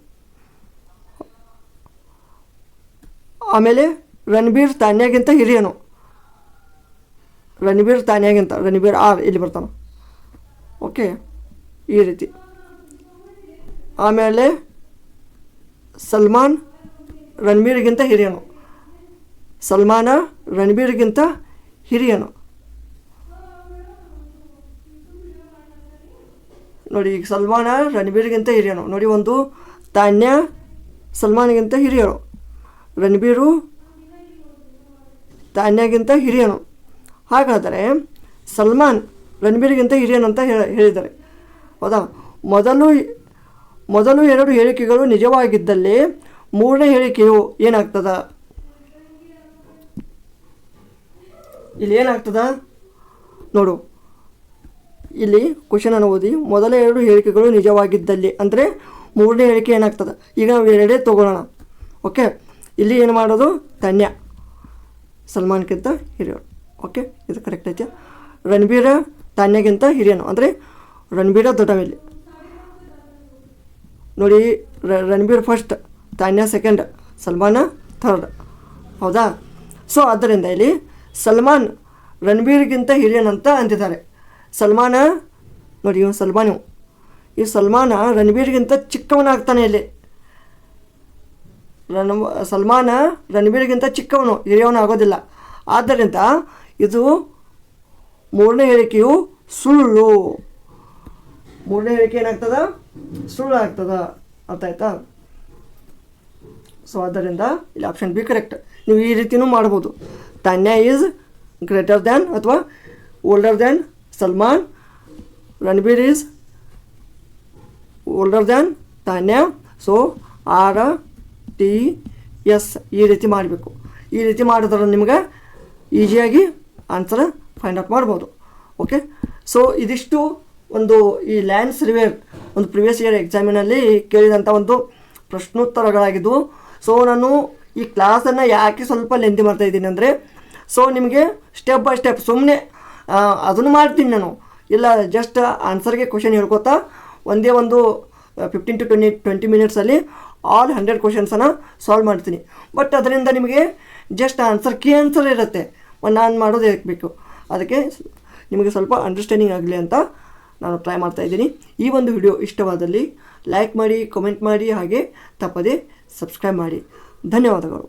ಆಮೇಲೆ ರಣಬೀರ್ ತಾನ್ಯಾಗಿಂತ ಹಿರಿಯನು. ರಣಬೀರ್ ಆರ್ ಇಲ್ಲಿ ಬರ್ತಾನೆ. ಓಕೆ, ಈ ರೀತಿ. ಆಮೇಲೆ ಸಲ್ಮಾನ್ ರಣಬೀರ್ಗಿಂತ ಹಿರಿಯನು. ನೋಡಿ, ಈಗ ಸಲ್ಮಾನ ರಣಬೀರ್ಗಿಂತ ಹಿರಿಯನು. ನೋಡಿ, ಒಂದು ತಾನ್ಯ ಸಲ್ಮಾನ್ಗಿಂತ ಹಿರಿಯರು, ರಣಬೀರು ತಾನ್ಯಾಗಿಂತ ಹಿರಿಯನು. ಹಾಗಾದರೆ ಸಲ್ಮಾನ್ ರಣಬೀರ್ಗಿಂತ ಹಿರಿಯನು ಅಂತ ಹೇಳಿದ್ದಾರೆ. ಹೌದಾ? ಮೊದಲು 2 ಹೇಳಿಕೆಗಳು ನಿಜವಾಗಿದ್ದಲ್ಲಿ 3ನೇ ಹೇಳಿಕೆಯು ಏನಾಗ್ತದ? ಇಲ್ಲಿ ಏನಾಗ್ತದ ನೋಡು. ಇಲ್ಲಿ ಕ್ವಶನನ್ನು ಓದಿ. ಮೊದಲ 2 ಹೇಳಿಕೆಗಳು ನಿಜವಾಗಿದ್ದಲ್ಲಿ ಅಂದರೆ 3ನೇ ಹೇಳಿಕೆ ಏನಾಗ್ತದೆ? ಈಗ ನಾವು 2 ತೊಗೊಳ್ಳೋಣ. ಓಕೆ, ಇಲ್ಲಿ ಏನು ಮಾಡೋದು? ತಾನ್ಯ ಸಲ್ಮಾನ್ಗಿಂತ ಹಿರಿಯರು. ಓಕೆ, ಇದು ಕರೆಕ್ಟ್ ಐತೆ. ರಣಬೀರ ತಾನ್ಯಾಗಿಂತ ಹಿರಿಯನು ಅಂದರೆ ರಣಬೀರ ದೊಡ್ಡಮೇಲೆ. ನೋಡಿ, Ranbir first, Tanya second, Salman third. ಹೌದಾ? ಸೊ ಆದ್ದರಿಂದ ಇಲ್ಲಿ ಸಲ್ಮಾನ್ ರಣಬೀರ್ಗಿಂತ ಹಿರಿಯನಂತ ಅಂತಿದ್ದಾರೆ. ಸಲ್ಮಾನ ನೋಡಿ, ಈ ಸಲ್ಮಾನ ರಣಬೀರ್ಗಿಂತ ಚಿಕ್ಕವನಾಗ್ತಾನೆ. ಇಲ್ಲಿ ಸಲ್ಮಾನ ರಣಬೀರ್ಗಿಂತ ಚಿಕ್ಕವನು, ಹಿರಿಯವನು ಆಗೋದಿಲ್ಲ. ಆದ್ದರಿಂದ ಇದು 3ನೇ ಹೇಳಿಕೆಯು ಸುಳ್ಳು. 3ನೇ ಹೇಳಿಕೆ ಏನಾಗ್ತದ? ಸುಳ್ಳು ಆಗ್ತದ. ಅರ್ಥ ಆಯ್ತಾ? ಸೊ ಆದ್ದರಿಂದ ಇಲ್ಲಿ ಆಪ್ಷನ್ ಬಿ ಕರೆಕ್ಟ್. ನೀವು ಈ ರೀತಿಯೂ ಮಾಡ್ಬೋದು. ತಾನ್ಯ ಈಸ್ ಗ್ರೇಟರ್ ದ್ಯಾನ್ ಅಥವಾ older than Salman, Ranbir is older than Tanya. So RTS ಈ ರೀತಿ ಮಾಡಬೇಕು. ಈ ರೀತಿ ಮಾಡಿದ್ರೆ ನಿಮ್ಗೆ ಈಸಿಯಾಗಿ ಆನ್ಸರ್ ಫೈಂಡ್ ಔಟ್ ಮಾಡ್ಬೋದು. ಓಕೆ, ಸೊ ಇದಿಷ್ಟು ಒಂದು ಈ ಲ್ಯಾಂಡ್ ಸರ್ವೇರ್ ಒಂದು ಪ್ರಿವಿಯಸ್ ಇಯರ್ ಎಕ್ಸಾಮಿನಲ್ಲಿ ಕೇಳಿದಂಥ ಒಂದು ಪ್ರಶ್ನೋತ್ತರಗಳಾಗಿದ್ದವು. ಸೊ ನಾನು ಈ ಕ್ಲಾಸನ್ನು ಯಾಕೆ ಸ್ವಲ್ಪ ಲೆಂತಿ ಮಾಡ್ತಾಯಿದ್ದೀನಿ ಅಂದರೆ, ಸೊ ನಿಮಗೆ ಸ್ಟೆಪ್ ಬೈ ಸ್ಟೆಪ್ ಸುಮ್ಮನೆ ಅದನ್ನು ಮಾಡ್ತೀನಿ ನಾನು, ಇಲ್ಲ ಜಸ್ಟ್ ಆನ್ಸರ್ಗೆ ಕ್ವಶನ್ ಹೇಳ್ಕೊತಾ ಒಂದೇ ಒಂದು 15 to 20 ಮಿನಿಟ್ಸಲ್ಲಿ ಆಲ್ 100 ಕ್ವಶನ್ಸನ್ನು ಸಾಲ್ವ್ ಮಾಡ್ತೀನಿ. ಬಟ್ ಅದರಿಂದ ನಿಮಗೆ ಜಸ್ಟ್ ಕೀ ಆನ್ಸರ್ ಇರುತ್ತೆ, ನಾನು ಮಾಡೋದು ಬೇಕು. ಅದಕ್ಕೆ ನಿಮಗೆ ಸ್ವಲ್ಪ ಅಂಡರ್ಸ್ಟ್ಯಾಂಡಿಂಗ್ ಆಗಲಿ ಅಂತ ನಾನು ಟ್ರೈ ಮಾಡ್ತಾಯಿದ್ದೀನಿ. ಈ ಒಂದು ವಿಡಿಯೋ ಇಷ್ಟವಾದಲ್ಲಿ ಲೈಕ್ ಮಾಡಿ, ಕಮೆಂಟ್ ಮಾಡಿ, ಹಾಗೆ ತಪ್ಪದೇ ಸಬ್ಸ್ಕ್ರೈಬ್ ಮಾಡಿ. ಧನ್ಯವಾದಗಳು.